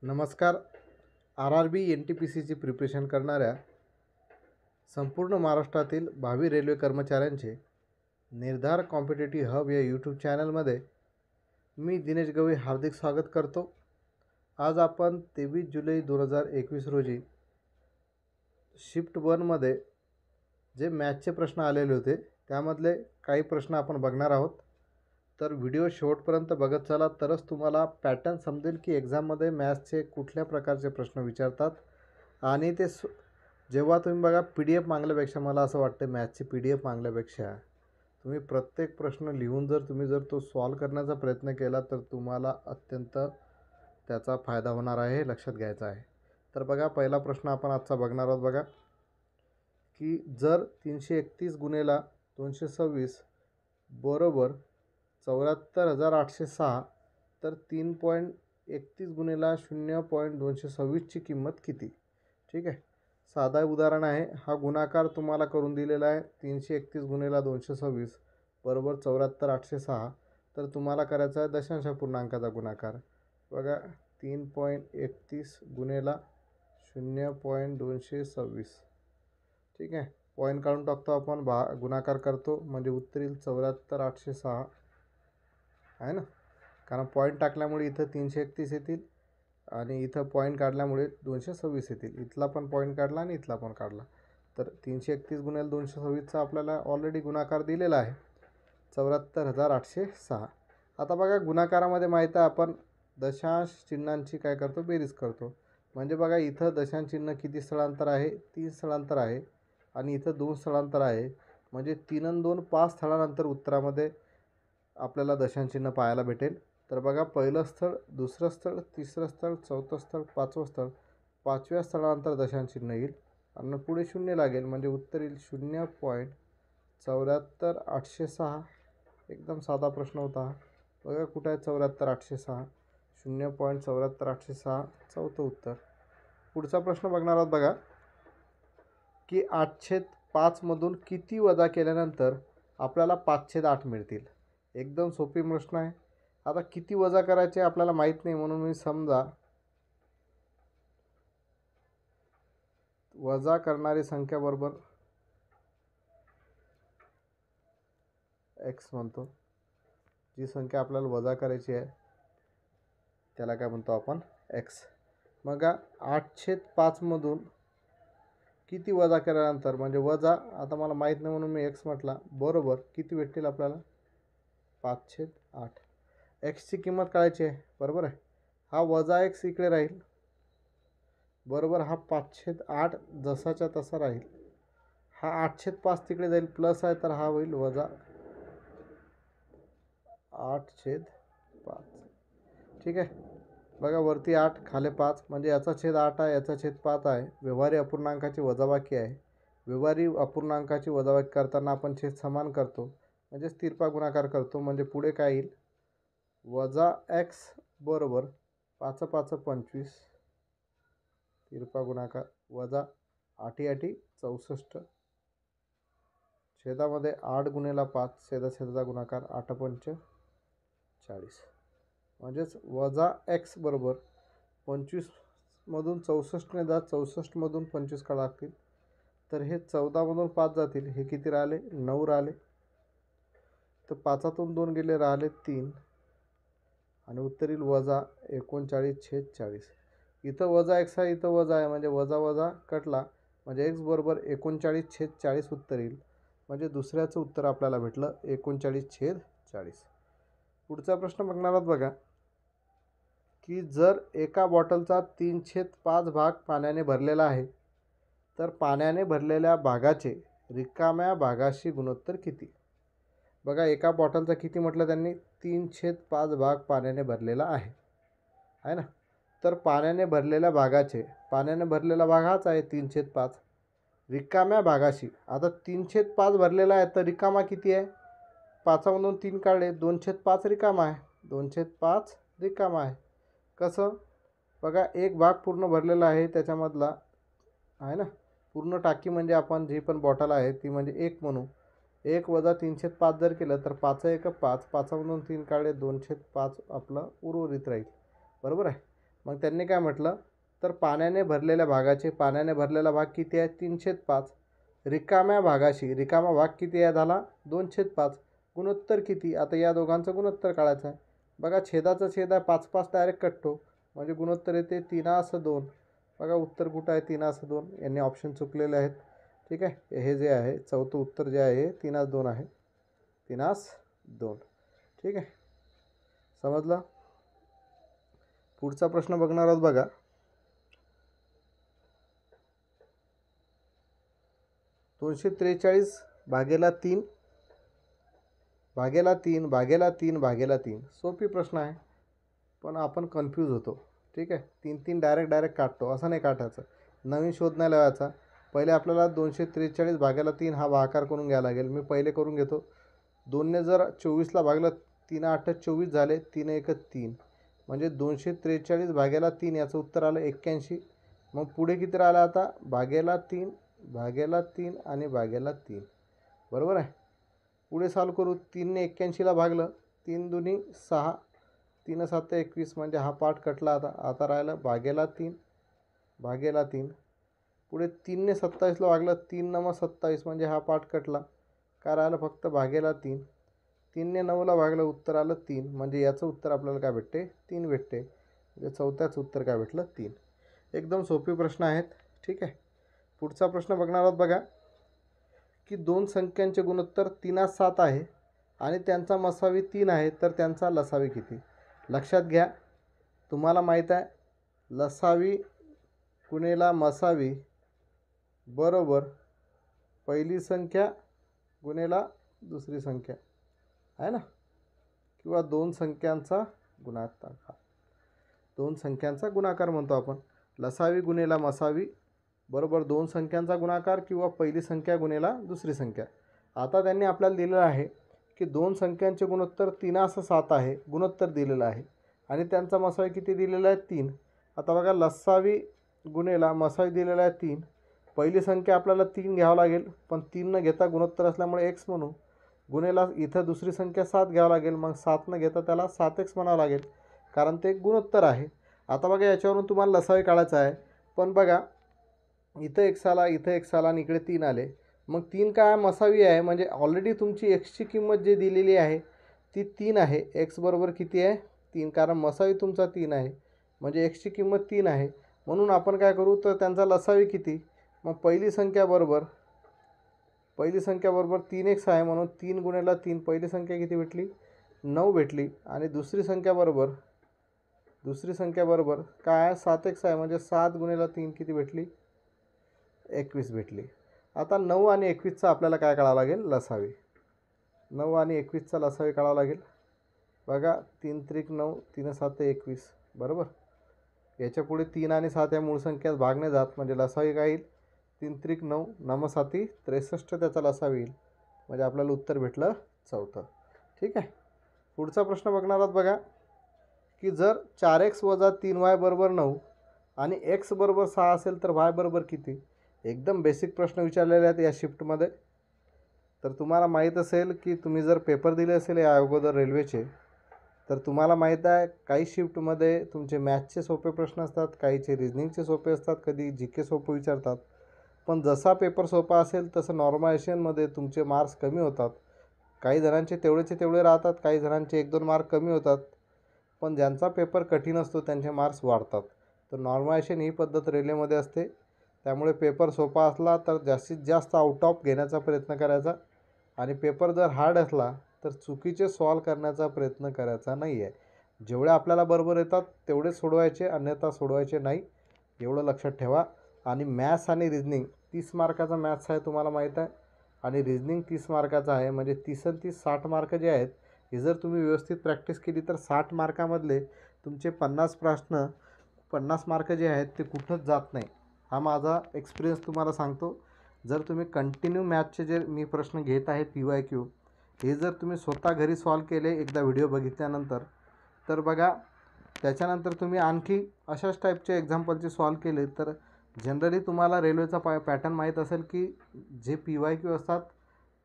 नमस्कार. RRB NTPCची preparation करणाऱ्या संपूर्ण महाराष्ट्रातील भावी रेल्वे कर्मचाऱ्यांचे निर्धार कॉम्पिटेटिव्ह हब या यूट्यूब चॅनलमध्ये मी दिनेश गवई हार्दिक स्वागत करतो. आज आपण 23 जुलै 2021 रोजी शिफ्ट 1मध्ये जे मॅथ्सचे प्रश्न आलेले होते त्यामधले काही प्रश्न आपण बघणार आहोत. तर व्हिडिओ शेवटपर्यंत बघत चला, तरच तुम्हाला पॅटर्न समजेल की एक्झाममध्ये मॅथ्सचे कुठल्या प्रकारचे प्रश्न विचारतात. आणि ते जेव्हा तुम्ही बघा PDF मागल्यापेक्षा, मला असं वाटतं मॅथ्सची PDF मागल्यापेक्षा तुम्ही प्रत्येक प्रश्न लिहून जर तो सॉल्व करण्याचा प्रयत्न केला तर तुम्हाला अत्यंत त्याचा फायदा होणार आहे, हे लक्षात घ्यायचं आहे. तर बघा, पहिला प्रश्न आपण आजचा बघणार आहोत. बघा की जर 331 गुणेला 226 बरोबर 74,806 तर 3.31 गुणेला 0.226 ची किंमत किती. ठीक आहे, साधा उदाहरण आहे. हा गुणाकार तुम्हाला करून दिलेला आहे. 331 गुणेला 226 बरोबर 74,806. तर तुम्हाला करायचा आहे दशांश पूर्णांकाचा गुणाकार. बघा 3.31 गुणेला 0.226. ठीक आहे, पॉईंट काढून टाकतो आपण, गुणाकार करतो म्हणजे उत्तर येईल 74,806 आहे ना. कारण पॉईंट टाकल्यामुळे इथं 331 येतील आणि इथं पॉईंट काढल्यामुळे 226 येतील. इथला पण पॉईंट काढला आणि इथला पण काढला तर 331 गुणिले 226चा आपल्याला ऑलरेडी गुणाकार दिलेला आहे 74,806. आता बघा, गुणाकारामध्ये माहीत आहे आपण दशांश चिन्हांची काय करतो, बेरीज करतो. म्हणजे बघा इथं दशांश चिन्ह किती स्थळांतर आहे, 3 स्थळांतर आहे आणि इथं 2 स्थळांतर आहे. म्हणजे 3 आणि 2 5 स्थळानंतर उत्तरामध्ये आपल्याला दशांश चिन्ह पाहायला भेटेल. तर बघा, पहिलं स्थळ, दुसरं स्थळ, तिसरं स्थळ, चौथं स्थळ, पाचवं स्थळ, 5व्या स्थळानंतर दशांश चिन्ह येईल आणि पुढे 0 लागेल म्हणजे उत्तर येईल 0.74,806. एकदम साधा प्रश्न होता. बघा कुठं आहे 74,806, 0.74,806 चौथं उत्तर. पुढचा प्रश्न बघणार आहोत. बघा की 8/5 मधून किती वजा केल्यानंतर आपल्याला 5/8 मिळतील. एकदम सोपी प्रश्न आहे. आता किती वजा करायचे आपल्याला माहीत नाही, म्हणून मी समजा वजा करणारी संख्या बरोबर x म्हणतो. जी संख्या आपल्याला वजा करायची आहे त्याला काय म्हणतो आपण, x. मग 8/5 मधून किती वजा केल्यानंतर म्हणजे वजा, आता मला माहीत नाही म्हणून मी x म्हटला, बरोबर किती भेटतील आपल्याला 5/8. एक्सची किंमत काढायची आहे, बरोबर आहे. हा वजा x इकडे राहील, बरोबर. हा 5/8 जसाच्या तसा राहील. हा 8/5 तिकडे जाईल, प्लस आहे तर हा होईल वजा 8/5. ठीक आहे, बघा वरती 8 खाली 5 म्हणजे याचा छेद 8 आहे, याचा छेद 5 आहे. व्यवहारी अपूर्णांकाची वजाबाकी आहे. व्यवहारी अपूर्णांकाची वजाबाकी करताना आपण छेद समान करतो म्हणजे स्थिरपा गुणाकार करतो. म्हणजे पुढे काय येईल, वजा x बरोबर 5×5 = 25, तिरपा गुणाकार वजा 8×8 = 64, छेदामध्ये 8 गुणिले 5 छेदाछेदाचा गुणाकार 8×5 = 40. म्हणजेच वजा x बरोबर 25 मधून 64 ने जा, 64 मधून 25 काढा लागतील तर हे 14 मधून 5 जातील, हे किती राहिले 9 राहिले. तर 5तून 2 गेले, राहिले 3 आणि उत्तर येईल वजा 39/40. इथं वजा x आहे, इथं वजा आहे म्हणजे वजा वजा कटला म्हणजे x बरोबर 39/40 उत्तर येईल. म्हणजे दुसऱ्याचं उत्तर आपल्याला भेटलं 39/40. पुढचा प्रश्न बघणार आहोत. बघा की जर एका बॉटलचा 3/5 भाग पाण्याने भरलेला आहे तर पाण्याने भरलेल्या भागाचे रिकाम्या भागाशी गुणोत्तर किती. बघा एका बॉटलचा किती म्हटलं त्यांनी, 3/5 भाग पाण्याने भरलेला आहे ना. तर पाण्याने भरलेल्या भागाचे, पाण्याने भरलेला भाग हाच आहे 3/5, रिकाम्या भागाशी. आता 3/5 भरलेला आहे तर रिकामा किती आहे, 5मधून 3 काढले, 2/5 रिकामा आहे, 2/5 रिकामा आहे. कसं, बघा एक भाग पूर्ण भरलेला आहे त्याच्यामधला आहे ना, पूर्ण टाकी म्हणजे आपण जी पण बॉटल आहे ती म्हणजे 1 म्हणू. 1 वजा 3/5 जर केलं तर 5×1 = 5, 5मधून 3 काढले, 2/5 आपलं उर्वरित राहील, बरोबर आहे. मग त्यांनी काय म्हटलं, तर पाण्याने भरलेल्या भागाचे, पाण्याने भरलेला भाग किती आहे 3/5, रिकाम्या भागाशी रिकामा भाग किती आहे झाला 2/5, गुणोत्तर किती, आता या दोघांचं गुणोत्तर काढायचं आहे. बघा छेदाचा छेद आहे 5 डायरेक्ट कटतो, म्हणजे गुणोत्तर येते 3/2. बघा उत्तर कुठं आहे 3/2, यांनी ऑप्शन चुकलेले आहेत. ठीक आहे, हे जे आहे चौथं उत्तर जे आहे 3/2 आहे, 3/2. ठीक आहे, समजलं. पुढचा प्रश्न बघणार आहोत बघा. (243 भागेला 3 भागेला 3 भागेला 3 भागेला 3). सोपी प्रश्न आहे, पण आपण कन्फ्यूज होतो. ठीक आहे, 3 डायरेक्ट काढतो, असं नाही काढायचं, नवीन शोध नाही लावायचा. पहिले आपल्याला 243 भागेला 3 हा भागाकार करून घ्यायला लागेल. मी पहिले करून घेतो. 2ने जर 24ला भागलं, 3 8 24 झाले, 3 1 3, म्हणजे 243 भागेला 3 याचं उत्तर आलं 81. मग पुढे किती राहिलं आता, भागेला 3 भागेला 3 आणि भागेला 3, बरोबर आहे. पुढे सॉल्व करू. 3ने 81ला भागलं, 3 दुनी 6, 3 7 21, म्हणजे हा पार्ट कटला. आता राहिलं भागेला 3 भागेला 3. पुढे 3ने 27ला भागलं, 3 9 27, म्हणजे हा पार्ट कटला. काय राहिलं फक्त भागेला 3. 3ने 9ला भागलं, उत्तर आलं 3, म्हणजे याचं उत्तर आपल्याला काय भेटते 3 भेटते, म्हणजे चौथ्याचं उत्तर काय भेटलं 3. एकदम सोपे प्रश्न आहेत. ठीक आहे, पुढचा प्रश्न बघणार आहोत बघा, की दोन संख्यांचे गुणोत्तर 3/7 आहे आणि त्यांचा मसावी 3 आहे, तर त्यांचा लसावी किती. लक्षात घ्या, तुम्हाला माहीत आहे लसावी गुणेला मसावी बरोबर पहिली संख्या गुणेला दुसरी संख्या आहे ना, किंवा दोन संख्यांचा गुणाकार, दोन संख्यांचा गुणाकार म्हणतो आपण. लसावी गुणेला मसावी बरोबर दोन संख्यांचा गुणाकार किंवा पहिली संख्या गुणेला दुसरी संख्या. आता त्यांनी आपल्याला दिलेलं आहे की दोन संख्यांचे गुणोत्तर 3/7 आहे, गुणोत्तर दिलेलं आहे, आणि त्यांचा मसावी किती दिलेला आहे 3. आता बघा, लसावी गुणेला मसावी दिलेला आहे 3. पहिली संख्या आपल्याला 3 घ्यावं लागेल, पण 3 न घेता गुणोत्तर असल्यामुळे x म्हणू. गुणेला इथं दुसरी संख्या 7 घ्यावं लागेल, मग 7 न घेता त्याला 7x म्हणावं लागेल, कारण ते गुणोत्तर आहे. आता बघा, याच्यावरून तुम्हाला लसावी काढायचा आहे, पण बघा इथं x आला, इथं x आला आणि इकडे 3 आले. मग 3 काय मसावी आहे, म्हणजे ऑलरेडी तुमची xची किंमत जी दिलेली आहे ती 3 आहे. x बरोबर किती आहे 3, कारण मसावी तुमचा 3 आहे, म्हणजे xची किंमत 3 आहे. म्हणून आपण काय करू, तर त्यांचा लसावी किती, मग पहिली संख्या बरोबर 3x आहे, म्हणून 3 गुणेला 3, पहिली संख्या किती भेटली 9 भेटली, आणि दुसरी संख्या बरोबर काय आहे 7x आहे, म्हणजे 7 गुणेला 3 किती भेटली 21 भेटली. आता 9 आणि 21चा आपल्याला काय काढावं लागेल लसावी. 9 आणि 21चा लसावी काढावा लागेल. बघा 3 त्रिक 9, 3 7 21, बरोबर. याच्या पुढे 3 आणि 7 या मूळ संख्यात भागणे जात, म्हणजे लसावी काय येईल 3 त्रिक 9, 9 7 63, त्याचा लसावी येईल, म्हणजे आपल्याला उत्तर भेटलं चौथं. ठीक आहे, पुढचा प्रश्न बघणार आहोत बघा, की जर 4x - 3y बरोबर 9 आणि x बरोबर 6 असेल तर y बरोबर किती. एकदम बेसिक प्रश्न विचारलेले आहेत या शिफ्टमध्ये. तर तुम्हाला माहीत असेल की तुम्ही जर पेपर दिले असेल या अगोदर रेल्वेचे, तर तुम्हाला माहीत आहे काही शिफ्टमध्ये तुमचे मॅथ्सचे सोपे प्रश्न असतात, काहीचे रिजनिंगचे सोपे असतात, कधी GK सोपं विचारतात. पण जसा पेपर सोपा असेल तसं नॉर्मलायझेशनमध्ये तुमचे मार्क्स कमी होतात. काही जणांचे तेवढेचे तेवढे राहतात, काही जणांचे 1-2 मार्क कमी होतात. पण ज्यांचा पेपर कठीण असतो त्यांचे मार्क्स वाढतात. तर नॉर्मलायझेशन ही पद्धत रेल्वेमध्ये असते. त्यामुळे पेपर सोपा असला तर जास्तीत जास्त आउट ऑफ घेण्याचा प्रयत्न करायचा, आणि पेपर जर हार्ड असला तर चुकीचे सॉल्व करण्याचा प्रयत्न करायचा नाही आहे. जेवढे आपल्याला बरोबर येतात तेवढेच सोडवायचे, अन्यथा सोडवायचे नाही, एवढं लक्षात ठेवा. आणि मॅथ्स आणि रिजनिंग 30 मार्काचा मॅथ्स आहे, तुम्हाला माहीत आहे, आणि रिजनिंग 30 मार्काचा आहे, म्हणजे 30 आणि 30 60 मार्क जे आहेत, हे जर तुम्ही व्यवस्थित प्रॅक्टिस केली तर 60 मार्कामधले तुमचे 50 प्रश्न 50 मार्क जे आहेत ते कुठंच जात नाही. हा माझा एक्सपिरियन्स तुम्हाला सांगतो. जर तुम्ही कंटिन्यू मॅथचे जे मी प्रश्न घेत आहे PYQ, हे जर तुम्ही स्वतः घरी सॉल्व केले एकदा व्हिडिओ बघितल्यानंतर, तर बघा त्याच्यानंतर तुम्ही आणखी अशाच टाईपचे एक्झाम्पलचे सॉल्व केले, तर जनरली तुम्हाला रेल्वेचा पॅटर्न माहीत असेल की जे PYQ असतात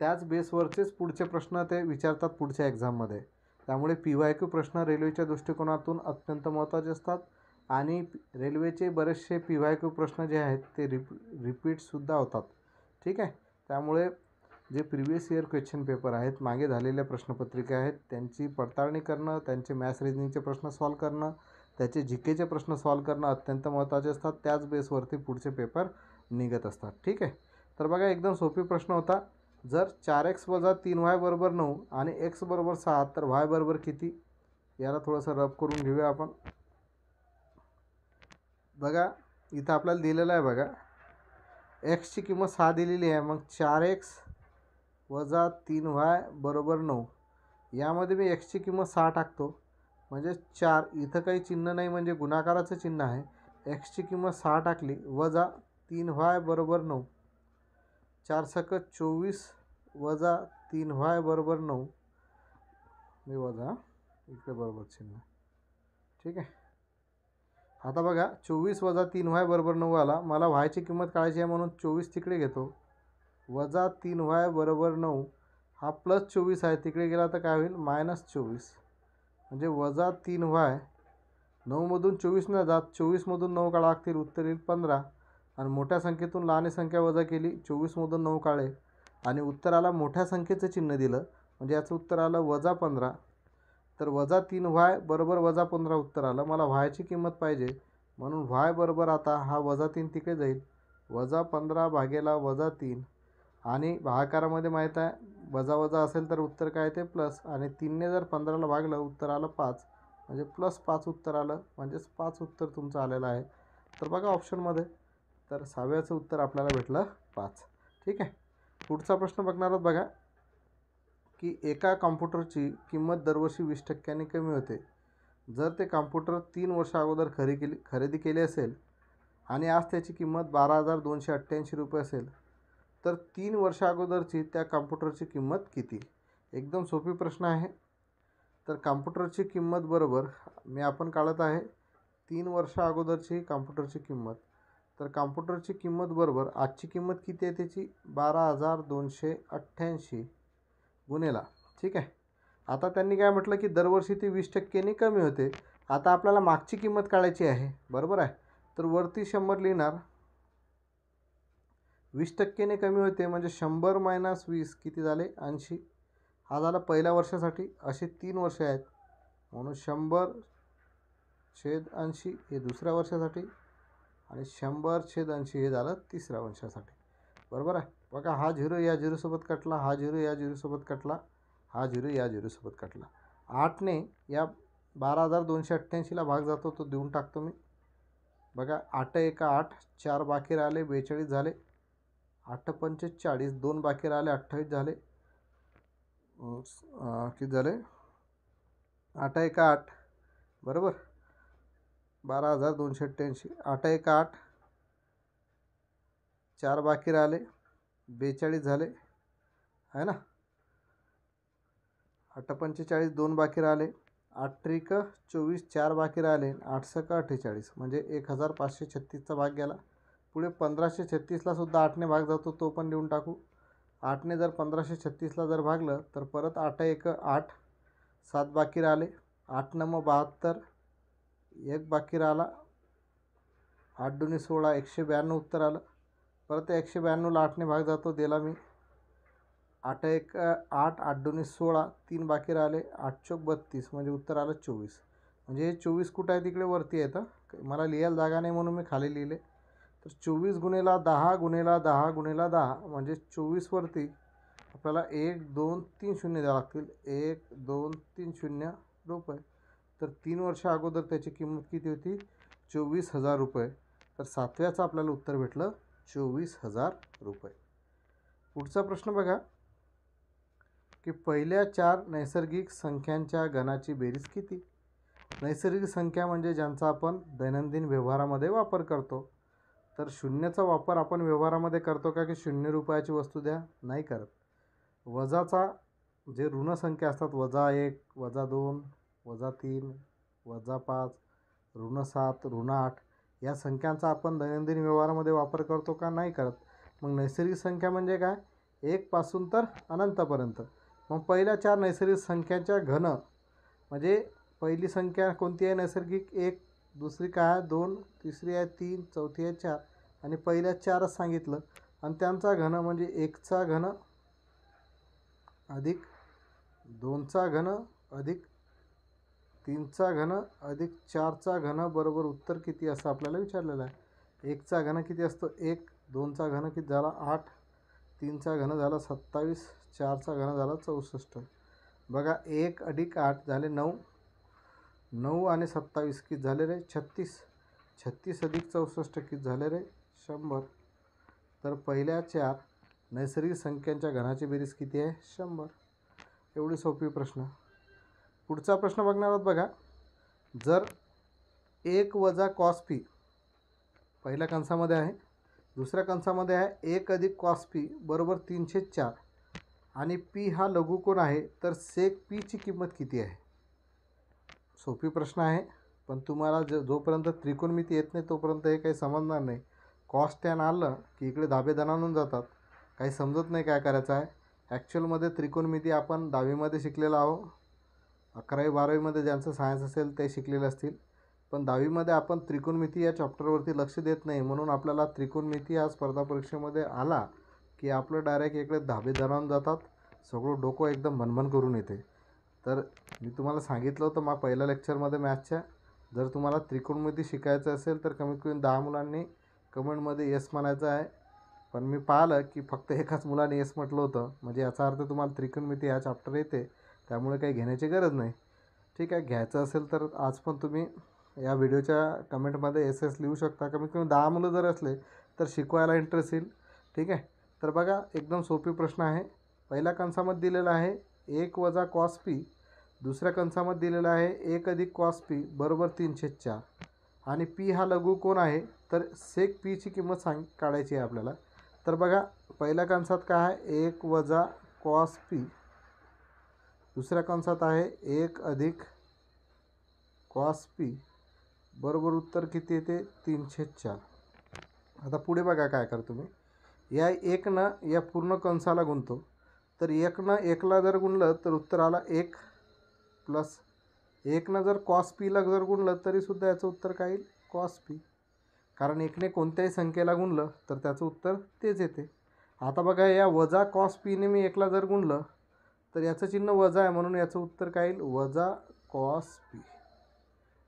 त्याच बेसवरचेच पुढचे प्रश्न ते विचारतात पुढच्या एक्झाममध्ये. त्यामुळे PYQ प्रश्न रेल्वेच्या दृष्टिकोनातून अत्यंत महत्त्वाचे असतात, आणि रेल्वेचे बरेचसे PYQ प्रश्न जे आहेत ते रिपीटसुद्धा होतात. ठीक आहे. त्यामुळे जे प्रिव्हियस इयर क्वेश्चन पेपर आहेत, मागे झालेल्या प्रश्नपत्रिका आहेत, त्यांची पडताळणी करणं, त्यांचे मॅथ्स रिजनिंगचे प्रश्न सॉल्व करणं, त्याचे GKचे प्रश्न सॉल्व करणं अत्यंत महत्त्वाचे असतात. त्याच बेसवरती पुढचे पेपर निघत असतात. ठीक आहे. तर बघा एकदम सोपी प्रश्न होता. जर 4x - 3y = 9 आणि x = 6 तर y बरोबर किती? याला थोडंसं रब करून घेऊया आपण. बघा इथं आपल्याला दिलेलं आहे बघा, एक्सची किंमत 6 दिलेली आहे. मग 4x - 3y = 9. यामध्ये मी एक्सची किंमत 6 टाकतो, म्हणजे 4. इथं काही चिन्ह नाही म्हणजे गुणाकाराचं चिन्ह आहे. एक्सची किंमत 6 टाकली वजा 3y = 9. 4 × 24 वजा 3y = 9. मी वजा इकडे बरोबर चिन्ह. ठीक आहे. आता बघा 24 वजा 3y = 9 आला. मला yची किंमत काढायची आहे म्हणून 24 तिकडे घेतो. वजा 3y = 9. हा +24 आहे, तिकडे गेला तर काय होईल? -24. म्हणजे वजा 3y. 9मधून 24 न जात 24मधून 9 काढा लागतील, उत्तर येईल 15. आणि मोठ्या संख्येतून लहान संख्या वजा केली, 24मधून 9 काढले आणि उत्तराला मोठ्या संख्येचं चिन्ह दिलं, म्हणजे याचं उत्तर आलं -15. तर वजा 3y = वजा 15 उत्तर आलं. मला yची किंमत पाहिजे म्हणून y बरोबर आता हा -3 तिकडे जाईल. -15 भागेला -3 आणि भागाकारामध्ये माहीत आहे वजा वजा असेल तर उत्तर काय ते प्लस, आणि 3ने जर 15ला भागलं उत्तर आलं 5, म्हणजे +5 उत्तर आलं. म्हणजेच 5 उत्तर तुमचं आलेलं आहे. तर बघा ऑप्शनमध्ये, तर 6व्याचं उत्तर आपल्याला भेटलं 5. ठीक आहे. पुढचा प्रश्न बघणार आहोत बघा, की एका कॉम्प्युटरची किंमत दरवर्षी 20% कमी होते. जर ते कॉम्प्युटर 3 वर्ष अगोदर खरेदी केले असेल आणि आज त्याची किंमत 12,288 रुपये असेल, तर 3 वर्ष अगोदरची त्या कॉम्प्युटरची किंमत किती? एकदम सोपी प्रश्न आहे. तर कॉम्प्युटरची किंमत बरोबर मी आपण काढत आहे 3 वर्ष अगोदरची कॉम्प्युटरची किंमत. तर कॉम्प्युटरची किंमत बरोबर आजची किंमत किती आहे त्याची? 12,288 गुणेला. ठीक आहे. आता त्यांनी काय म्हटलं की दरवर्षी ती 20%नी कमी होते. आता आपल्याला मागची किंमत काढायची आहे, बरोबर आहे. तर वरती 100 लिहिणार, 20%ने कमी होते म्हणजे 100 - 20 किती झाले? 80. हा झाला पहिल्या वर्षासाठी. असे 3 वर्ष आहेत म्हणून 100/80 हे दुसऱ्या वर्षासाठी आणि 100/80 हे झालं तिसऱ्या वर्षासाठी, बरोबर आहे. बघा हा 0 या 0 सोबत कटला, हा 0 या 0 सोबत कटला, हा 0 या 0 सोबत कटला. 8ने या 12,288ला भाग जातो, तो देऊन टाकतो मी. बघा 8 × 8, 4 बाकी राहिले 42 झाले. 8 × 5 = 40, 2 बाकी राहिले 28 झाले. किती झाले? 8 × 8 बरोबर 12,288. 8 × 8, 4 बाकी राहिले 42 झाले आहे ना. 8 × 5 = 40, 2 बाकी राहिले. 8 त्रिक 24, 4 बाकी राहिले. 8 सक 48 म्हणजे 1,536चा भाग गेला. पुढे 1536ला सुद्धा 8ने भाग जातो, तो पण देऊन टाकू. 8ने जर 1536ला जर भागलं तर परत 8 × 1 = 8, 7 बाकी राहिले. 8 × 9 = 72, 1 बाकी राहिला. 8 × 2 = 16, 192 उत्तर आलं. परत 192ला 8ने भाग जातो, दिला मी. 8 × 1 = 8, 8 × 2 = 16, 3 बाकी राहिले. 8 × 4 = 32 म्हणजे उत्तर आलं 24. म्हणजे हे 24 कुठं आहे? तिकडे वरती आहे. तर मला लिहायला जागा नाही म्हणून मी खाली लिहिले. तर 24 × 10 × 10 × 10 म्हणजे 24 वरती आपल्याला 1, 2, 3 शून्य द्यावं लागतील. 1, 2, 3 शून्य रुपये. तर 3 वर्ष अगोदर त्याची किंमत किती होती? 24,000 रुपये. तर 7व्याचं आपल्याला उत्तर भेटलं 24,000 रुपये. पुढचा प्रश्न बघा, की पहिल्या 4 नैसर्गिक संख्यांच्या घनाची बेरीज किती? नैसर्गिक संख्या म्हणजे ज्यांचा आपण दैनंदिन व्यवहारामध्ये वापर करतो. तर 0चा वापर आपण व्यवहारामध्ये करतो का? की 0 रुपयाची वस्तू द्या, नाही करत. वजाचा जे ऋण संख्या असतात, -1, -2, -3, -5, -7, -8 या संख्यांचा आपण दैनंदिन व्यवहारामध्ये वापर करतो का? नाही करत. मग नैसर्गिक संख्या म्हणजे काय? 1 पासून तर अनंतपर्यंत. मग पहिल्या 4 नैसर्गिक संख्यांच्या घन म्हणजे पहिली संख्या कोणती आहे नैसर्गिक? 1, दुसरी काय आहे 2, तिसरी आहे 3, चौथी आहे 4 आणि पहिल्या 4च सांगितलं आणि त्यांचा घन म्हणजे 1चा घन अधिक 2चा घन अधिक 3चा घन अधिक 4चा घन बरोबर उत्तर किती असं आपल्याला विचारलेलं आहे. 1चा घन किती असतो 1, 2चा घन किती झाला 8, 3चा घन झाला 27, 4चा घन झाला 64. बघा 1 अधिक 8 झाले 9, 9 आणि 27 किती झाले रे 36, 36 अधिक 64 किती झाले रे 100. तर पहिल्या 4 नैसर्गिक संख्यांच्या घनाची बेरीज किती आहे 100. एवढी सोपी प्रश्न. पुढचा प्रश्न बघणार आहोत बघा. जर 1 वजा कॉस पी पहिल्या कंसामध्ये आहे, दुसऱ्या कंसामध्ये आहे 1 अधिक कॉस पी बरोबर 304 आणि पी हा लघुकोन आहे तर सेक पीची किंमत किती आहे. सोपी प्रश्न आहे पण तुम्हाला जोपर्यंत त्रिकोणमिती येत नाही तोपर्यंत हे काही समजणार नाही. कॉस टॅन आलं की इकडे धाबे दणानून जातात, काही समजत नाही काय करायचं आहे. ॲक्च्युअलमध्ये त्रिकोणमिती आपण 10वीमध्ये शिकलेलो आहोत, 11वी 12वीमध्ये ज्यांचं सायन्स असेल ते शिकलेले असतील, पण 10वीमध्ये आपण त्रिकोणमिती या चॅप्टरवरती लक्ष देत नाही. म्हणून आपल्याला त्रिकोणमिती हा स्पर्धा परीक्षेमध्ये आला की आपलं डायरेक्ट इकडे धाबे दणावून जातात, सगळं डोकं एकदम भनभन करून येते. तर मी तुम्हाला सांगितलं होतं पहिल्या लेक्चरमध्ये मॅथ्सच्या, जर तुम्हाला त्रिकोणमिती शिकायचं असेल तर कमीत कमी 10 मुलांनी कमेंटमध्ये येस म्हणायचं आहे. पण मी पाहिलं की फक्त एकाच मुलाने येस म्हटलं होतं, म्हणजे याचा अर्थ तुम्हाला त्रिकोणमिती हा चॅप्टर येते, त्यामुळे काही घेण्याची गरज नाही. ठीक आहे, घ्यायचं असेल तर आज पण तुम्ही या व्हिडिओच्या कमेंटमध्ये एस एस लिहू शकता. कमीत कमी 10 मुलं जर असले तर शिकवायला इंटरेस्ट येईल. ठीक आहे, तर बघा एकदम सोपी प्रश्न आहे. पहिल्या कंसामध्ये दिलेला आहे 1 वजा कॉस पी, दुसऱ्या कंसामध्ये दिलेला आहे 1 अधिक कॉस पी बरोबर 304 आणि पी हा लघुकोन आहे तर सेक पीची किंमत काढायची आहे आपल्याला. तर बघा पहिल्या कंसात काय आहे 1 वजा कॉस पी, दुसऱ्या कंसात आहे 1 अधिक कॉस पी बरोबर उत्तर किती येते 304. आता पुढे बघा काय करा तुम्ही, या 1नं या पूर्ण कंसाला गुणतो, तर 1नं 1ला जर गुणलं तर उत्तर आला 1 प्लस 1नं जर कॉस पीला जर गुणलं तरीसुद्धा याचं उत्तर काय येईल कॉस पी, कारण 1ने कोणत्याही संख्येला गुणलं तर त्याचं उत्तर तेच येते. आता बघा या वजा कॉस पीने मी 1ला जर गुणलं तर याचं चिन्ह वजा आहे म्हणून याचं उत्तर काय येईल वजा कॉस पी,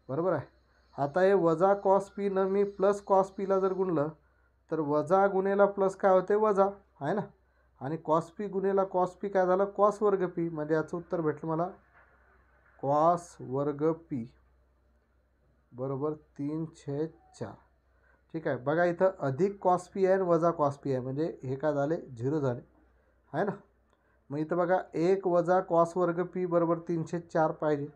बरोबर आहे. आता हे वजा कॉस पीनं मी प्लस कॉस पीला जर गुणलं तर वजा गुणेला प्लस काय होते वजा आहे ना, आणि कॉस पी गुणेला कॉस पी काय झालं कॉस वर्ग पी, म्हणजे याचं उत्तर भेटलं मला कॉस वर्ग पी बरोबर 3/4. ठीक आहे, बघा इथं अधिक कॉस पी आहे आणि वजा कॉस पी आहे, म्हणजे हे काय झाले 0 झाले आहे ना. मग इथं बघा 1 वजा कॉस वर्ग पी बरोबर 304 पाहिजे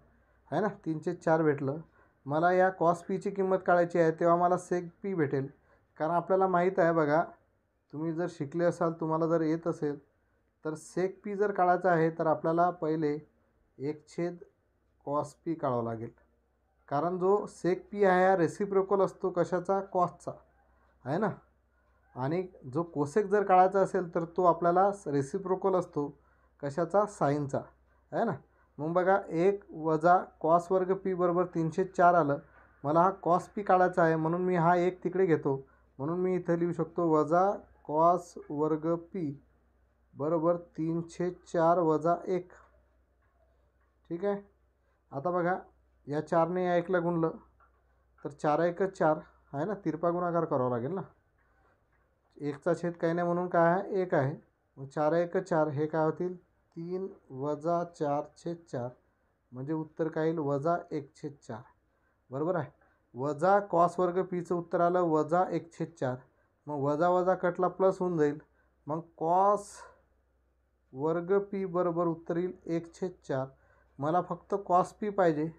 आहे ना, 304 भेटलं. मला या कॉस पीची किंमत काढायची आहे तेव्हा मला सेक पी भेटेल, कारण आपल्याला माहीत आहे बघा, तुम्ही जर शिकले असाल तुम्हाला जर येत असेल तर सेक पी जर काढायचं आहे तर आपल्याला पहिले 1 कॉस पी काढावं लागेल, कारण जो सेक पी आहे हा रेसिप्रोकल असतो कशाचा कॉसचा आहे ना, आणि जो कोसेक जर काढायचा असेल तर तो आपल्याला रेसिप्रोकल असतो कशाचा साईनचा आहे ना. मग बघा 1 वजा कॉस वर्ग पी बरोबर 304 आलं, मला हा कॉस पी काढायचा आहे म्हणून मी हा 1 तिकडे घेतो, म्हणून मी इथं लिहू शकतो वजा कॉस वर्ग पी बरोबर 304 वजा 1. ठीक आहे, आता बघा या 4ने या 1ला गुणलं तर 4 1 4 आहे ना, तिरपा गुणाकार करावा लागेल ना, 1चा छेद काही नाही म्हणून काय आहे 1 आहे, मग 4 1 4 हे काय होतील 3 वजा 4/4, म्हणजे उत्तर काय येईल वजा 1/4, बरोबर आहे. वजा कॉस वर्ग पीचं उत्तर आलं वजा 1/4, मग वजा वजा कटला प्लस होऊन जाईल, मग कॉस वर्ग पी बरोबर उत्तर येईल 1/4. मला फक्त कॉस पी पाहिजे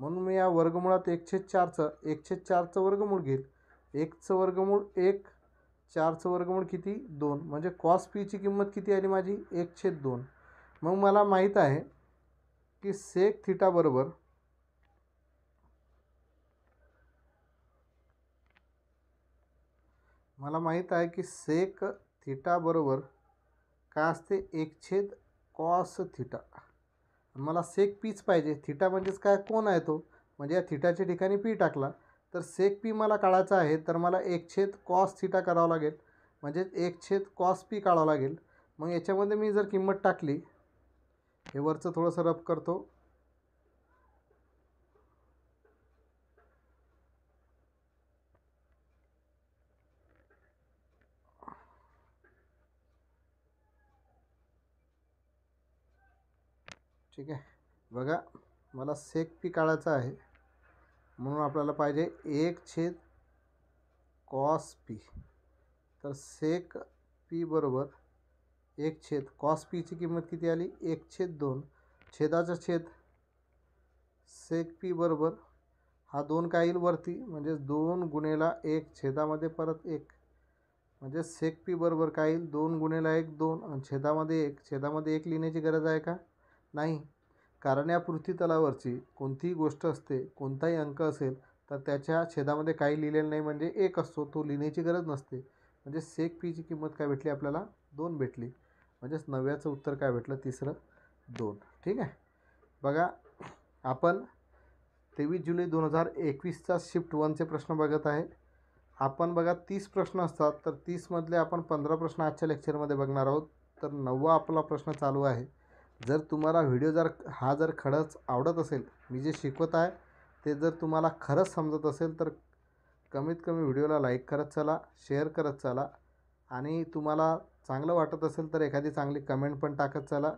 म्हणून मी या वर्गमुळात 1/4चं वर्गमूळ घेईल. 1चं वर्गमूळ 1, 4चं वर्गमूळ किती 2, म्हणजे कॉस पीची किंमत किती आली माझी 1/2. मग मला माहीत आहे की सेक थिटा बरोबर सेक थिटा बरोबर काय असते 1/कॉस थिटा. मला सेक पीच पाहिजे, थिटा म्हणजेच काय कोन आहे तो, म्हणजे या थिटाच्या ठिकाणी पी टाकला, तर सेक पी मला काढायचा आहे, तर मला 1/cos थिटा करावं लागेल, म्हणजे 1/cos पी काढावं लागेल. मग याच्यामध्ये मी जर किंमत टाकली, हे वरचं थोडंसं रब करतो, ठीक आहे. बघा, मला सेक पी काढायचा आहे, म्हणून आपल्याला पाहिजे 1/cos पी. तर सेक पी बरोबर 1/cos पीची किंमत किती आली? 1/2. छेदाचा छेद सेक पी बरोबर हा 2 काय येईल वरती, म्हणजे 2 गुणेला 1 छेदामध्ये परत 1, म्हणजे सेक पी बरोबर काय येईल? 2 गुणेला 1 2 आणि छेदामध्ये 1. छेदामध्ये 1 लिहिण्याची गरज आहे का? नाही, कारण या पृथ्वीतलावरची कोणतीही गोष्ट असते, कोणताही अंक असेल तर त्याच्या छेदामध्ये काही लिहिलेलं नाही, म्हणजे 1 असतो, तो लिहिण्याची गरज नसते. म्हणजे सेक पीची किंमत काय भेटली आपल्याला? 2 भेटली. म्हणजेच 9व्याचं उत्तर काय भेटलं? तिसरं 2. ठीक आहे. बघा, आपण 23 जुलै 2021चा शिफ्ट 1चे प्रश्न बघत आहे. आपण बघा 30 प्रश्न असतात, तर 30मधले आपण 15 प्रश्न आजच्या लेक्चरमध्ये बघणार आहोत. तर 9वा आपला प्रश्न चालू आहे. जर तुम्हाला व्हिडिओ जर खरंच आवडत असेल, मी जे शिकवत आहे ते जर तुम्हाला खरंच समजत असेल, तर कमीत कमी व्हिडिओला लाईक करत चला, शेअर करत चला, आणि तुम्हाला चांगलं वाटत असेल तर एखादी चांगली कमेंट पण टाकत चला,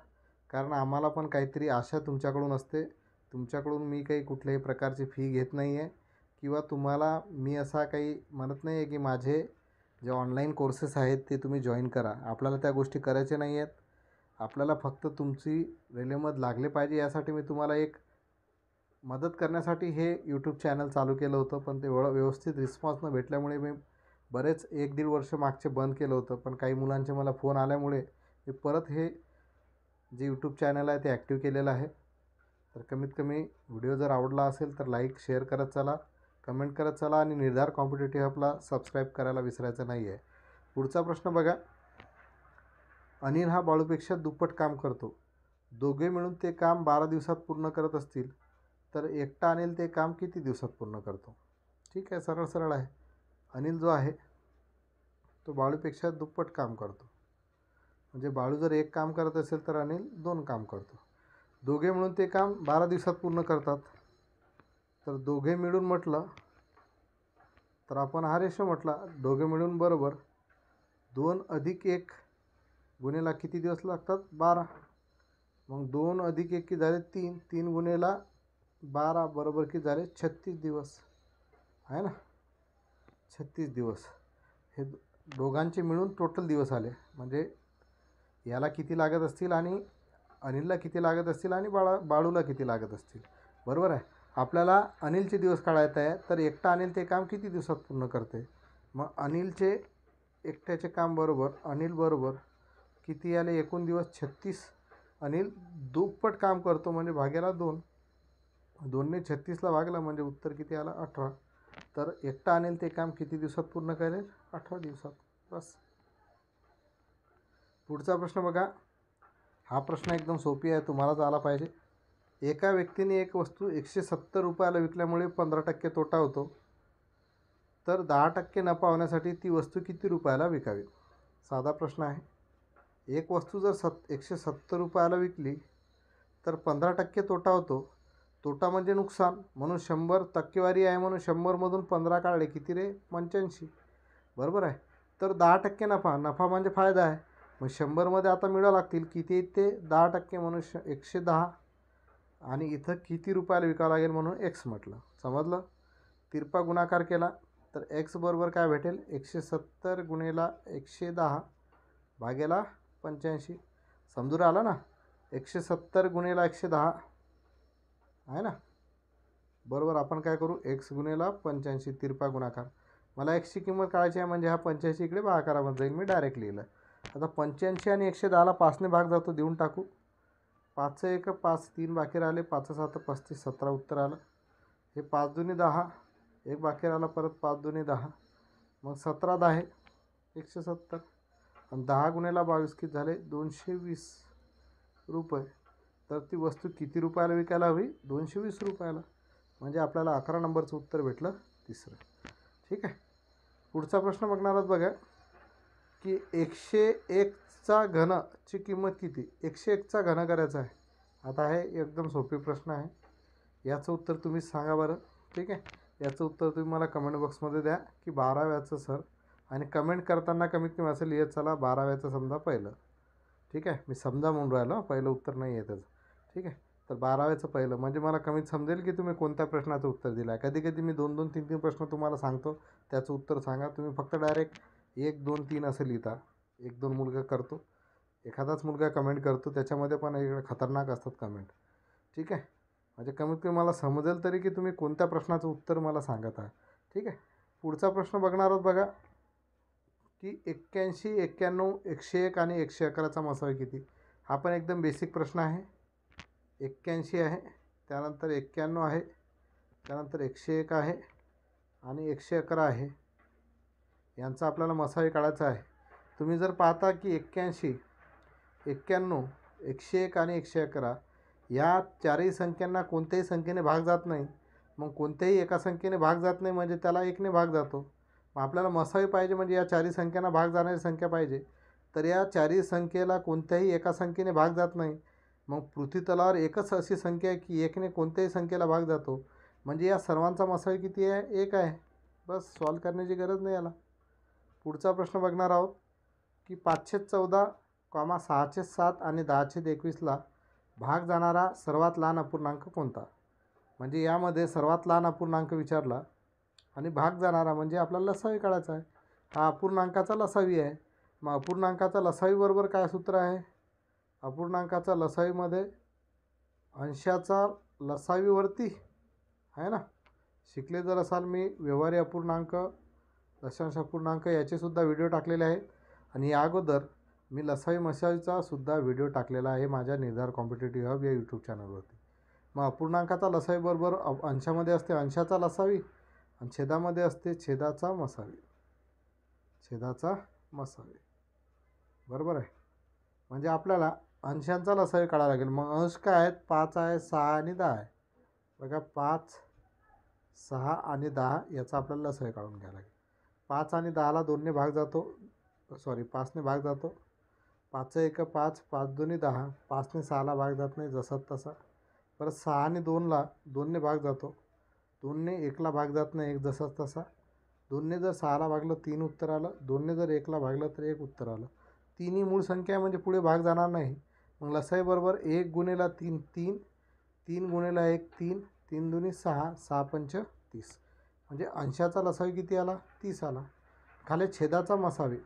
कारण आम्हाला पण काहीतरी आशा तुमच्याकडून असते. तुमच्याकडून मी काही कुठल्याही प्रकारची फी घेत नाही आहे, किंवा तुम्हाला मी असा काही म्हणत नाही आहे की माझे जे ऑनलाईन कोर्सेस आहेत ते तुम्ही जॉईन करा. आपल्याला त्या गोष्टी करायच्या नाही आहेत. आपल्याला फक्त तुमची रेल्वेमध्ये लागले पाहिजे, यासाठी मी तुम्हाला एक मदत करण्यासाठी हे यूट्यूब चॅनल चालू केलं होतं. पण ते व्यवस्थित रिस्पॉन्स न भेटल्यामुळे मी बरेच 1-1.5 वर्ष मागचे बंद केलं होतं. पण काही मुलांचे मला फोन आल्यामुळे मी परत हे जे यूट्यूब चॅनल आहे ते ॲक्टिव्ह केलेलं आहे. तर कमीत कमी व्हिडिओ जर आवडला असेल तर लाईक शेअर करत चला, कमेंट करत चला, आणि निर्धार कॉम्पिटेटिव्ह हबला सबस्क्राईब करायला विसरायचं नाही आहे. पुढचा प्रश्न बघा. अनिल हा बाळूपेक्षा दुप्पट काम करतो. दोघे मिळून ते काम 12 दिवसात पूर्ण करत असतील, तर एकटा अनिल ते काम किती दिवसात पूर्ण करतो? ठीक आहे, सरळ सरळ आहे. अनिल जो आहे तो बाळूपेक्षा दुप्पट काम करतो. म्हणजे बाळू जर एक काम करत असेल तर अनिल 2 काम करतो. दोघे मिळून ते काम 12 दिवसात पूर्ण करतात. तर दोघे मिळून म्हटलं तर आपण हा रेशो म्हटला, दोघे मिळून बरोबर 2 अधिक 1 गुणेला किती दिवस लागतात? 12. मग 2 अधिक 1 किती झाले? 3. 3 गुणेला 12 बरोबर किती झाले? 36 दिवस आहे ना, 36 दिवस. हे दोघांचे मिळून टोटल दिवस आले. म्हणजे याला किती लागत असतील, आणि अनिलला किती लागत असतील, आणि बाळूला किती लागत असतील. बरोबर आहे. आपल्याला अनिलचे दिवस काढायचे आहे, तर एकटा अनिल ते काम किती दिवसात पूर्ण करते? मग अनिलचे एकट्याचे काम बरोबर अनिल बरोबर किती आले? एकूण दिवस 36. अनिल दुप्पट काम करतो, म्हणजे भाग्याला 2. 2ने 36ला भागला म्हणजे उत्तर किती आला? 18. तर एकटा अनिल ते काम किती दिवसात पूर्ण करेल? 18 दिवसात. बस. पुढचा प्रश्न बघा. हा प्रश्न एकदम सोपी आहे, तुम्हालाच आला पाहिजे. एका व्यक्तीने एक वस्तू 170 रुपयाला विकल्यामुळे 15% तोटा होतो, तर 10% नफा होण्यासाठी ती वस्तू किती रुपयाला विकावी? साधा प्रश्न आहे. एक वस्तू जर 170 रुपयाला विकली तर 15% तोटा होतो. तोटा म्हणजे नुकसान, म्हणून 100 टक्केवारी आहे, म्हणून 100मधून 15 काढले किती रे? 85. बरोबर आहे. तर 10% नफा म्हणजे फायदा आहे. मग 100मध्ये आता मिळावं लागतील किती आहेत ते? 10%, म्हणून 110. आणि इथं किती रुपयाला विकावं लागेल म्हणून एक्स म्हटलं. समजलं? तिरपा गुणाकार केला तर एक्स बरोबर काय भेटेल? 170 गुणेला 110 भागेला 85. समजून आलं ना? 170 गुणेला 110 आहे ना. बरोबर आपण काय करू? एक्स गुणेला 85 तिरपा गुणाकार. मला एक्सची किंमत काढायची आहे, म्हणजे हा 85 इकडे भागाकारामध्ये जाईल, मी डायरेक्ट लिहिलं. आता 85 आणि 110ला 5ने भाग जातो, देऊन टाकू. 5 1 5, 3 बाकी राहिले, 5 7 35, 17 उत्तर आलं. हे 5 दुनी 10, एक बाकी राहिला, परत 5 दुनी 10, मग 17 10 170. आणि 10 गुणेला 22 किती झाले? 220 रुपये. तर ती वस्तू किती रुपयाला विकायला हवी? 220 रुपयाला. म्हणजे आपल्याला 11 नंबरचं उत्तर भेटलं तिसरं. ठीक आहे. पुढचा प्रश्न बघणार आहोत बघा की 101चा घनची किंमत किती. 101चा घन करायचा आहे. आता हे एकदम सोपी प्रश्न आहे. याचं उत्तर तुम्ही सांगा बरं. ठीक आहे. याचं उत्तर तुम्ही मला कमेंट बॉक्समध्ये द्या की 12व्याचं सर, आणि कमेंट करताना कमीत कमी असं लिहित चला 12व्याचं समजा पहिलं. ठीक आहे. मी समजा म्हणून राहिलो, पहिलं उत्तर नाही आहे त्याचं. ठीक आहे. तर 12व्याचं पहिलं म्हणजे मला कमीत समजेल की तुम्ही कोणत्या प्रश्नाचं उत्तर दिलं आहे. कधी कधी मी 2-2, 3-3 प्रश्न तुम्हाला सांगतो, त्याचं उत्तर सांगा. तुम्ही फक्त डायरेक्ट 1, 2, 3 असं लिहिता. 1-2 मुलगा करतो, एखादाच मुलगा कमेंट करतो, त्याच्यामध्ये पण इकडे खतरनाक असतात कमेंट. ठीक आहे. म्हणजे कमीत कमी मला समजेल तरी की तुम्ही कोणत्या प्रश्नाचं उत्तर मला सांगत आहात. ठीक आहे. पुढचा प्रश्न बघणार आहोत बघा की 81, 91, 101 आणि 111चा मसावी किती. हा पण एकदम बेसिक प्रश्न आहे. 81 आहे, त्यानंतर 91 आहे, त्यानंतर 101 आहे आणि 111 आहे. यांचा आपल्याला मसावी काढायचा आहे. तुम्ही जर पाहता की 81, 91, 101 आणि 111 या चारही संख्यांना कोणत्याही संख्येने भाग जात नाही. मग कोणत्याही एका संख्येने भाग जात नाही म्हणजे त्याला 1ने भाग जातो. मग आपल्याला मसावी पाहिजे म्हणजे या चारही संख्यांना भाग जाणारी संख्या पाहिजे. तर या चारही संख्येला कोणत्याही एका संख्येने भाग जात नाही. मग पृथ्वीतलावर एकच अशी संख्या आहे की 1ने कोणत्याही संख्येला भाग जातो. म्हणजे या सर्वांचा मसावी किती आहे. 1 आहे. बस सॉल्व करण्याची गरज नाही याला. पुढचा प्रश्न बघणार आहोत की 514, 607 आणि 1021ला भाग जाणारा सर्वात लहान अपूर्णांक कोणता. म्हणजे यामध्ये सर्वात लहान अपूर्णांक विचारला आणि भाग जाणारा म्हणजे आपल्याला लसावी काढायचा आहे. हा अपूर्णांकाचा लसावी आहे. मग अपूर्णांकाचा लसावीबरोबर काय सूत्र आहे. अपूर्णांकाचा लसावीमध्ये अंशाचा लसावीवरती आहे ना. शिकले जर असाल मी व्यवहारी अपूर्णांक, दशांश अपूर्णांक याचेसुद्धा व्हिडिओ टाकलेले आहेत. आणि या अगोदर मी लसावी मसावीचा सुद्धा व्हिडिओ टाकलेला आहे माझ्या निर्धार कॉम्पिटेटिव्ह हब या यूट्यूब चॅनलवरती. मग अपूर्णांकाचा लसावीबरोबर अंशामध्ये असते अंशाचा लसावी आणि छेदामध्ये असते छेदाचा मसावी. छेदाचा मसावी बरोबर आहे. म्हणजे आपल्याला अंशांचा लसावी काढावा लागेल. मग अंश काय आहेत. 5 आहे, 6 आणि 10 आहे. बघा 5, 6 आणि 10 याचा आपल्याला लसावी काढून घ्यावा लागेल. 5 आणि 10ला 2ने भाग जातो, 5ने भाग जातो. 5 1 5, 5 2 10. 5ने 6ला भाग जात नाही जसा तसा. परत 6 आणि 2ला 2ने भाग जातो. 2ने 1ला भाग जात नाही, 1 जसाच तसा. 2ने जर 6ला भागलं 3 उत्तर आलं. 2ने जर 1ला भागलं तर 1 उत्तर आलं. तिन्ही मूळ संख्या आहे म्हणजे पुढे भाग जाणार नाही. मग लसावी बरोबर 1 गुणिला 3 3, 3 गुणिला 1 3, 3 दुनी 6, 6 पंच 30. म्हणजे अंशाचा लसावी किती आला. 30 आला. खाली छेदाचा मसावी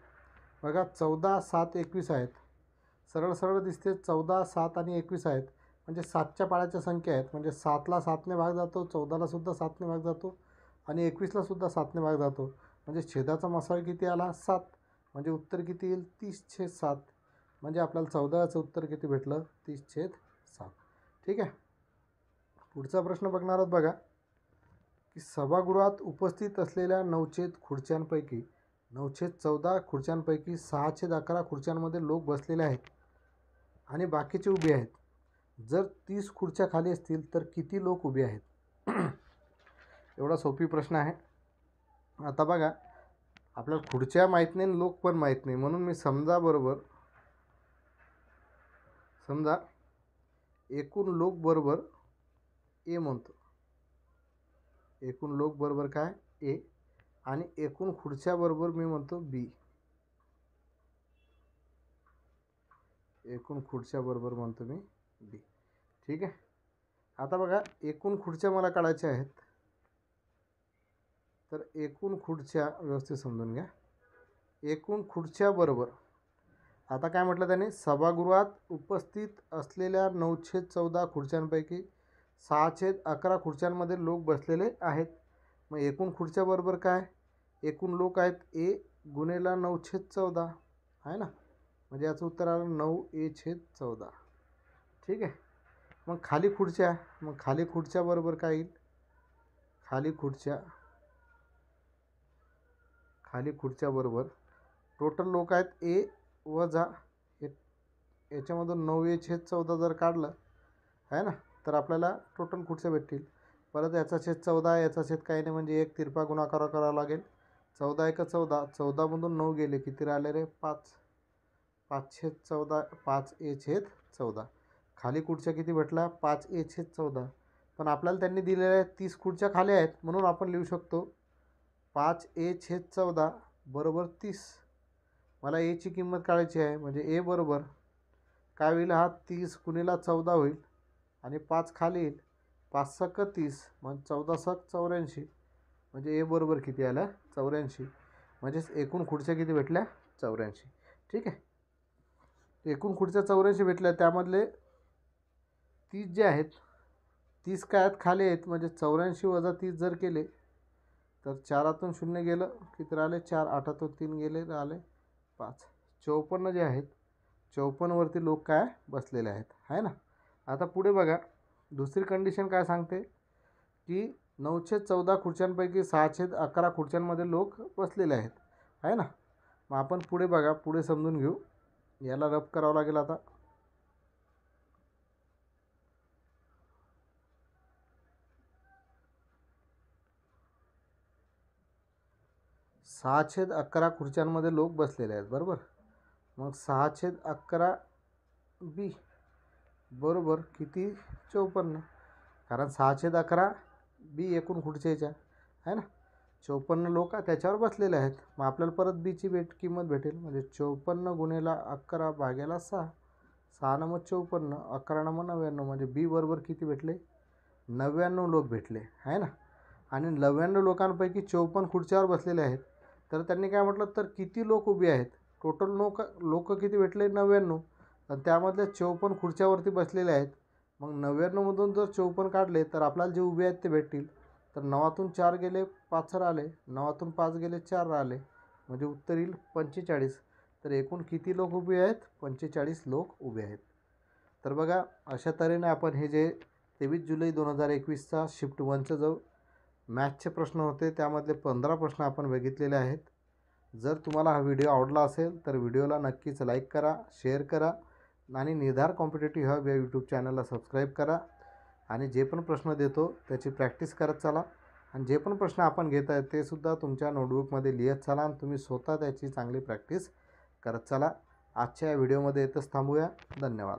बघा 14, 7, 21 आहेत. सरळ सरळ दिसते. 14, 7 आणि 21 आहेत. म्हणजे 7च्या पाड्याच्या संख्या आहेत. म्हणजे 7ला 7ने भाग जातो, 14ला सुद्धा 7ने भाग जातो आणि 21ला सुद्धा 7ने भाग जातो. म्हणजे छेदाचा मसावी किती आला. 7. म्हणजे उत्तर किती येईल. 30/7. म्हणजे आपल्याला 14चं उत्तर किती भेटलं. 30/7. ठीक आहे. पुढचा प्रश्न बघणार आहोत बघा की सभागृहात उपस्थित असलेल्या 9 खुर्च्यांपैकी 9/14 खुर्च्यांपैकी 6/11 खुर्च्यांमध्ये लोक बसलेले आहेत आणि बाकीचे उभे आहेत. जर 30 खुर्च्या खाली असतील तर किती लोक उभे आहेत. एवढा सोपी प्रश्न आहे. आता बघा आपल्याला खुर्च्या माहीत नाही, लोक पण माहीत नाही, म्हणून मी समजा एकूण लोक बरोबर ए म्हणतो. एकूण लोक बरोबर काय ए आणि एकूण खुर्च्या बरोबर मी म्हणतो बी. एकूण खुर्च्या बरोबर म्हणतो मी बी. ठीक आहे. आता बघा एकूण खुर्च्या मला काढायच्या आहेत. तर एकूण खुर्च्या व्यवस्थित समजून घ्या. एकूण खुर्च्या बरोबर आता काय म्हटलं त्याने. सभागृहात उपस्थित असलेल्या 9/14 खुर्च्यांपैकी 6/11 खुर्च्यांमध्ये लोक बसलेले आहेत. मग एकूण खुर्च्या बरोबर काय. एकूण लोक आहेत ए गुणिला 9/14 आहे ना. म्हणजे याचं उत्तर आलं 9a/14. ठीक आहे. मग खाली खुर्च्या. मग खाली खुर्च्या बरोबर काय येईल. खाली खुर्च्या बरोबर टोटल लोक आहेत ए वजा याच्यामधून 9a/14 जर काढलं आहे ना तर आपल्याला टोटल खुर्च्या भेटतील. परत याचा छेद 14, याचा छेद काही नाही म्हणजे एक तिरपा गुणाकार करावा लागेल. 14 एक 14, 14मधून 9 गेले किती राहिले रे 5. 5/14 5a/14. खाली खुर्च्या किती भेटला 5a/14. पण आपल्याला त्यांनी दिलेल्या 30 खुर्च्या खाली आहेत म्हणून आपण लिहू शकतो 5a/14 बरोबर 30. मला एची किंमत काढायची आहे म्हणजे ए बरोबर काय होईल, हा 30 गुणिले 14 होईल आणि 5 खाली येईल. 5 × 30 मग 14 × 84 म्हणजे ए बरोबर किती आलं 84. म्हणजेच एकूण खुर्च्या किती भेटल्या 84. ठीक आहे. एकूण खुर्च्या 84 भेटल्या, त्यामधले 30 जे आहेत 30 काय आहेत खाली आहेत म्हणजे 84 - 30 जर केले तर 4तून 0 गेलं किती राहिले 4, 8तून 3 गेले राहिले 5. 54 जे आहेत 54वरती लोक काय बसलेले आहेत आहे ना. आता पुढे बघा दुसरी कंडिशन काय सांगते की 9/14 खुर्च्यांपैकी 6/11 खुर्च्यांमध्ये लोक बसलेले आहेत आहे ना. मग आपण पुढे बघा, पुढे समजून घेऊ. याला रफ करावं लागेल आता. 6/11 खुर्च्यांमध्ये लोक बसलेले आहेत बरोबर. मग 6/11 बी बरोबर किती 54, कारण 6/11 बी एकूण खुर्च्याच्या आहे ना. 54 लोक त्याच्यावर बसलेले आहेत. मग आपल्याला परत बीची किंमत भेटेल म्हणजे 54 गुणिले 11 भागिले 6. 6 नंबर 54, 11 नंबर 99 म्हणजे बी बरोबर किती भेटले 99 लोक भेटले आहे ना. आणि 99 लोकांपैकी 54 खुर्च्यावर बसलेले आहेत. तर त्यांनी काय म्हटलं तर किती लोक उभे आहेत, टोटल लोक किती भेटले 99 आणि त्यामधल्या 54 खुर्च्यावरती बसलेले आहेत. मग 99मधून जर 54 काढले तर आपल्याला जे उभे आहेत ते भेटतील. तर 9तून 4 गेले 5 राहिले, 9तून 5 गेले 4 राहिले म्हणजे उत्तर येईल 45. तर एकूण किती लोक उभे आहेत 45 लोक उभे आहेत. तर बघा अशा तऱ्हेने आपण हे जे 23 जुलै 2021चा शिफ्ट 1चा जो मॅथ्सचे प्रश्न होते त्यामधले 15 प्रश्न आपण बघितलेले आहेत. जर तुम्हाला हा व्हिडिओ आवडला असेल तर व्हिडिओला नक्कीच लाईक करा, शेअर करा आणि निर्धार कॉम्पिटेटिव्ह हब या यूट्यूब चॅनलला सबस्क्राईब करा. आणि जे पण प्रश्न देतो त्याची प्रॅक्टिस करत चला आणि जे पण प्रश्न आपण घेत आहे ते सुद्धा तुमच्या नोटबुकमध्ये लिहित चला आणि तुम्ही स्वतः त्याची चांगली प्रॅक्टिस करत चला. आजच्या या व्हिडिओमध्ये येतच थांबूया. धन्यवाद.